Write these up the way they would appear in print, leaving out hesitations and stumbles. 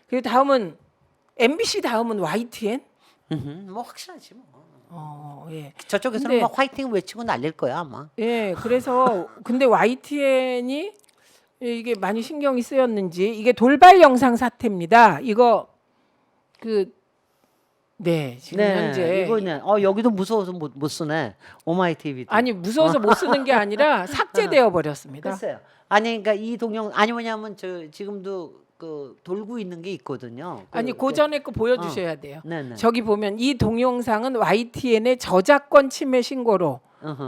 그리고 다음은 MBC 다음은 YTN. 뭐 확실하지 뭐. 예. 저쪽에서는 근데- 뭐 화이팅 외치고 날릴 거야 아마. 예. 그래서 근데 YTN이 이게 많이 신경이 쓰였는지 이게 돌발 영상 사태입니다. 이거 지금 현재 이거는 여기도 무서워서 못 쓰네. 오마이 TV도. 아니 무서워서 못 쓰는 게 아니라 삭제되어 버렸습니다. 글쎄요. 아니 그러니까 이 동영 아니 뭐냐면 저 지금도 그 돌고 있는 게 있거든요. 아니 그 전에 거 보여주셔야 돼요. 네네. 저기 보면 이 동영상은 YTN의 저작권 침해 신고로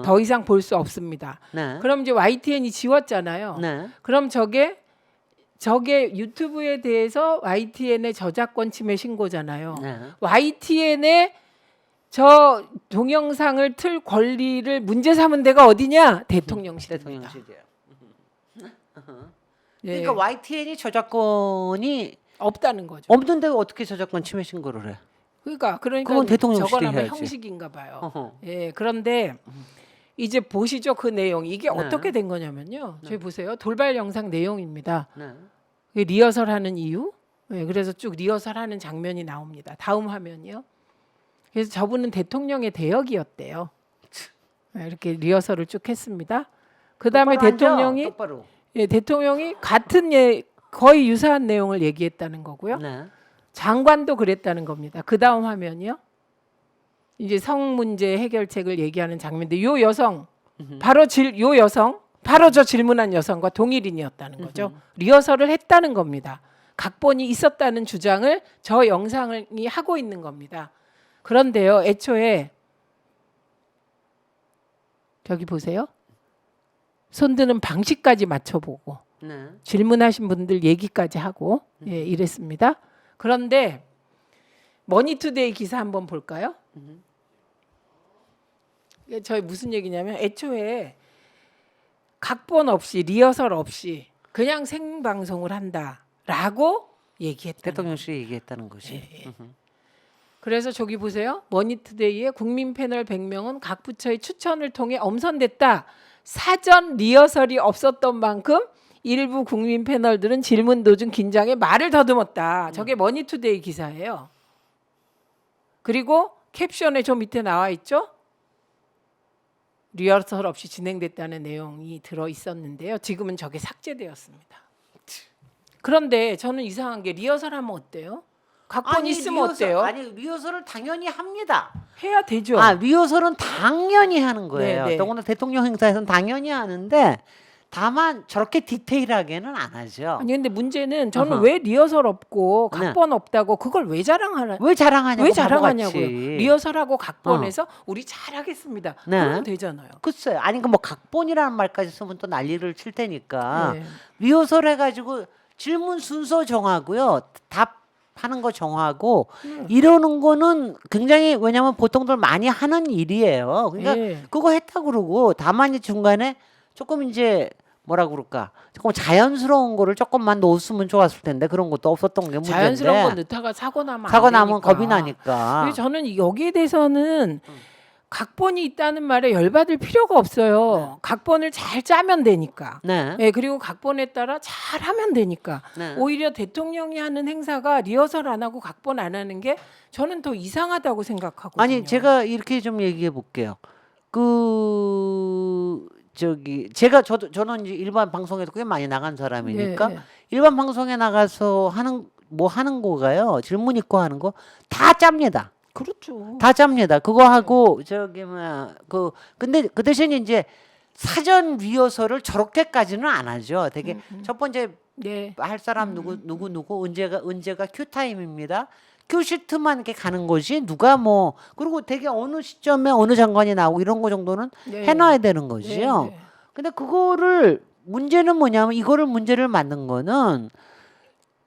더 이상 볼 수 없습니다. 네. 그럼 이제 YTN이 지웠잖아요. 네. 그럼 저게 유튜브에 대해서 YTN의 저작권 침해 신고잖아요. 네. YTN의 저 동영상을 틀 권리를 문제 삼은 데가 어디냐? 대통령실입니다. 대통령실이에요. 예, 그러니까 YTN이 저작권이 없다는 거죠. 없는데 어떻게 저작권 침해 신고를 해? 그러니까 그건 대통령실이 저건 아마 해야지. 형식인가 봐요. 어허. 예, 그런데 이제 보시죠 그 내용. 이게 네. 어떻게 된 거냐면요. 저희 보세요. 돌발 영상 내용입니다. 네. 리허설하는 이유. 예, 그래서 쭉 리허설하는 장면이 나옵니다. 다음 화면이요. 그래서 저분은 대통령의 대역이었대요. 예, 이렇게 리허설을 쭉 했습니다. 그 다음에 똑바로 앉아, 대통령이 똑바로. 대통령이 같은 거의 유사한 내용을 얘기했다는 거고요. 네. 장관도 그랬다는 겁니다. 그 다음 화면이요. 이제 성 문제 해결책을 얘기하는 장면인데 요 여성 바로 저 질문한 여성과 동일인이었다는 거죠. 리허설을 했다는 겁니다. 각본이 있었다는 주장을 저 영상이 하고 있는 겁니다. 그런데요, 애초에 저기 보세요. 손드는 방식까지 맞춰보고 네. 질문하신 분들 얘기까지 하고 이랬습니다. 그런데 머니투데이 기사 한번 볼까요? 이게 저희 무슨 얘기냐면 애초에 각본 없이 리허설 없이 그냥 생방송을 한다라고 얘기했다. 대통령실이 얘기했다는 것이. 예. 그래서 저기 보세요. 머니투데이의 국민 패널 100명은 각 부처의 추천을 통해 엄선됐다. 사전 리허설이 없었던 만큼 일부 국민 패널들은 질문 도중 긴장에 말을 더듬었다. 저게 머니투데이 기사예요. 그리고 캡션에 저 밑에 나와 있죠. 리허설 없이 진행됐다는 내용이 들어 있었는데요. 지금은 저게 삭제되었습니다. 그런데 저는 이상한 게 리허설하면 어때요? 각본 있으면 어때요? 아니 리허설을 당연히 합니다. 해야 되죠. 리허설은 당연히 하는 거예요. 네, 네. 더구나 대통령 행사에서는 당연히 하는데 다만 저렇게 디테일하게는 안 하죠. 아니 근데 문제는 저는 어허. 왜 리허설 없고 네. 각본 없다고 그걸 왜 자랑하냐? 왜 자랑하냐고. 왜 자랑하냐고요? 바보같이. 리허설하고 각본에서 우리 잘하겠습니다. 네. 그러면 되잖아요. 글쎄요. 아니 뭐 각본이라는 말까지 쓰면 또 난리를 칠 테니까 네. 리허설 해가지고 질문 순서 정하고요. 답하는 거 정하고 이러는 거는 굉장히 왜냐면 보통들 많이 하는 일이에요. 그러니까 예. 그거 했다 그러고 다만 이제 중간에 조금 이제 뭐라 그럴까 조금 자연스러운 거를 조금만 넣었으면 좋았을 텐데 그런 것도 없었던 게 문제인데 자연스러운 건 넣다가 사고 나면 안 사고 나면 되니까. 겁이 나니까. 그래서 저는 여기에 대해서는 각본이 있다는 말에 열받을 필요가 없어요. 각본을 잘 짜면 되니까. 네. 네, 그리고 각본에 따라 잘 하면 되니까. 네. 오히려 대통령이 하는 행사가 리허설 안 하고 각본 안 하는 게 저는 더 이상하다고 생각하거든요. 아니 제가 이렇게 좀 얘기해 볼게요. 저는 이제 일반 방송에도 꽤 많이 나간 사람이니까 네, 네. 일반 방송에 나가서 하는 거가요. 질문 있고 하는 거 다 짭니다. 그렇죠. 다 짭니다. 그거 하고 근데 그 대신 이제 사전 리허설을 저렇게까지는 안 하죠. 되게 첫 번째 네. 할 사람 누구 언제가 큐 타임입니다. 큐 시트만 이렇게 가는 것이 누가 뭐 그리고 되게 어느 시점에 어느 장관이 나오고 이런 거 정도는 네. 해놔야 되는 거지요. 네. 근데 그거를 문제는 뭐냐면 이거를 문제를 만든 거는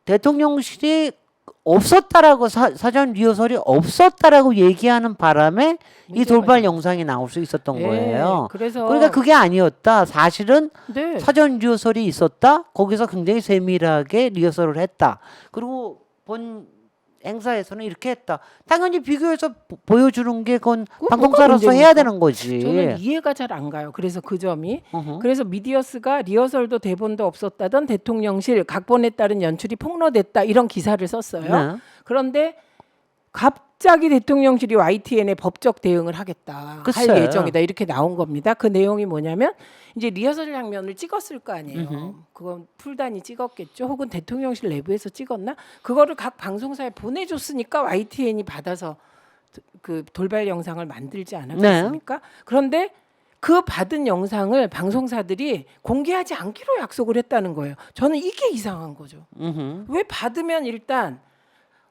대통령실이 없었다라고 사전 리허설이 없었다라고 얘기하는 바람에 이 문제가 돌발 영상이 나올 수 있었던 네. 거예요. 그래서 그러니까 그게 아니었다. 사실은 네. 사전 리허설이 있었다. 거기서 굉장히 세밀하게 리허설을 했다. 그리고 본 행사에서는 이렇게 했다. 당연히 비교해서 보여주는 게 그건 그건 방송사로서 뭐가 해야 문제입니까? 되는 거지. 저는 이해가 잘 안 가요. 그래서 그 점이 어허. 그래서 미디어스가 리허설도 대본도 없었다던 대통령실 각본에 따른 연출이 폭로됐다 이런 기사를 썼어요. 네. 그런데 갑자기 대통령실이 YTN에 법적 대응을 하겠다 글쎄. 할 예정이다 이렇게 나온 겁니다. 그 내용이 뭐냐면 이제 리허설 장면을 찍었을 거 아니에요. 그건 풀단이 찍었겠죠. 혹은 대통령실 내부에서 찍었나? 그거를 각 방송사에 보내줬으니까 YTN이 받아서 그 돌발 영상을 만들지 않았겠습니까? 그런데 그 받은 영상을 방송사들이 공개하지 않기로 약속을 했다는 거예요. 저는 이게 이상한 거죠. 왜 받으면 일단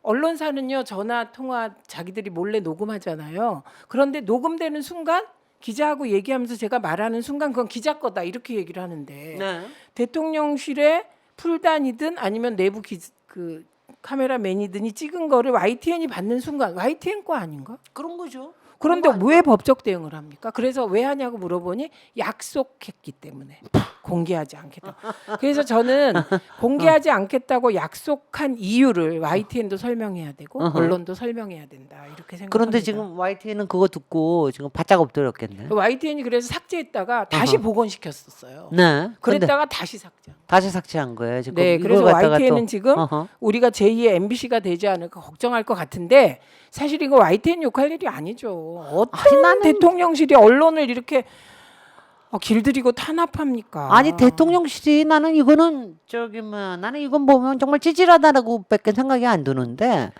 언론사는요 전화 통화 자기들이 몰래 녹음하잖아요. 그런데 녹음되는 순간 기자하고 얘기하면서 제가 말하는 순간 그건 기자 거다 이렇게 얘기를 하는데 네. 대통령실에 풀단이든 아니면 내부 그 카메라맨이든이 찍은 거를 YTN이 받는 순간 YTN 거 아닌가? 그런 거죠. 그런데 그런 거 왜 법적 대응을 합니까? 그래서 왜 하냐고 물어보니 약속했기 때문에 공개하지 않겠다. 그래서 저는 공개하지 않겠다고 약속한 이유를 YTN도 설명해야 되고 언론도 설명해야 된다 이렇게 생각합니다. 그런데 지금 YTN은 그거 듣고 지금 바짝 엎드렸겠네. YTN이 그래서 삭제했다가 다시 복원시켰었어요. 네. 근데 그랬다가 다시 삭제. 다시 삭제한 거예요. 지금 네, 이걸 그래서 갖다가 YTN은 또- 지금 어허. 우리가 제2의 MBC가 되지 않을까 걱정할 것 같은데 사실 이거 YTN 욕할 일이 아니죠. 어떤 나는- 대통령실이 언론을 이렇게 길들이고 탄압합니까? 아니 대통령실이 나는 이거는 저기 뭐 나는 이건 보면 정말 찌질하다라고밖에 생각이 안 드는데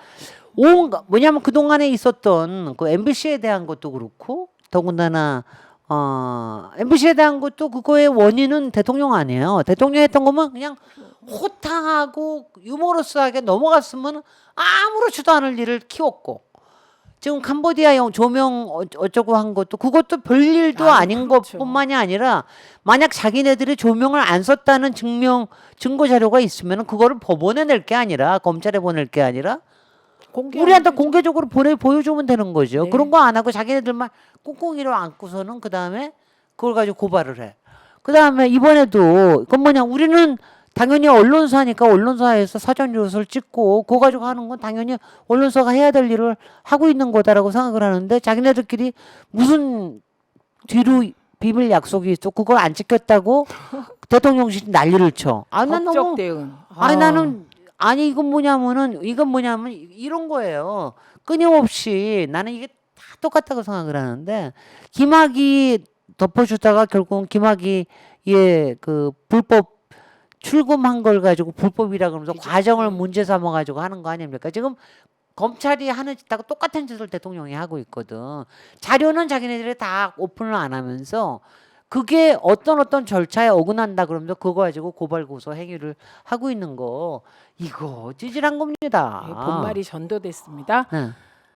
온갖 뭐냐면 그 동안에 있었던 그 MBC에 대한 것도 그렇고 더군다나 MBC에 대한 것도 그거의 원인은 대통령 아니에요. 대통령 했던 거면 그냥 호탕하고 유머러스하게 넘어갔으면 아무렇지도 않을 일을 키웠고 지금 캄보디아 조명 어쩌고 한 것도 그것도 별일도 아닌 그렇죠. 것뿐만이 아니라 만약 자기네들이 조명을 안 썼다는 증거 자료가 있으면 그거를 법원에 낼 게 아니라 검찰에 보낼 게 아니라 우리한테 공개적으로 보여주면 되는 거죠. 네. 그런 거 안 하고 자기네들만 꿍꿍이로 안고서는 그 다음에 그걸 가지고 고발을 해. 그 다음에 이번에도 그건 뭐냐 우리는 당연히 언론사니까 언론사에서 사전 요소를 찍고 그거 가지고 하는 건 당연히 언론사가 해야 될 일을 하고 있는 거다라고 생각을 하는데 자기네들끼리 무슨 뒤로 비밀 약속이 있어 그걸 안 지켰다고 대통령실이 난리를 쳐. 난 법적 너무 대응. 나는 이건 뭐냐면 이런 거예요. 끊임없이 나는 이게 다 똑같다고 생각을 하는데 김학이 덮어주다가 결국은 김학이의 그 불법 출금한 걸 가지고 불법이라 그러면서 과정을 문제 삼아 가지고 하는 거 아닙니까? 지금 검찰이 하는 짓하고 똑같은 짓을 대통령이 하고 있거든. 자료는 자기네들이 다 오픈을 안 하면서 그게 어떤 절차에 어긋난다 그러면서 그거 가지고 고발 고소 행위를 하고 있는 거 이거 찌질한 겁니다. 본말이 전도됐습니다. 네.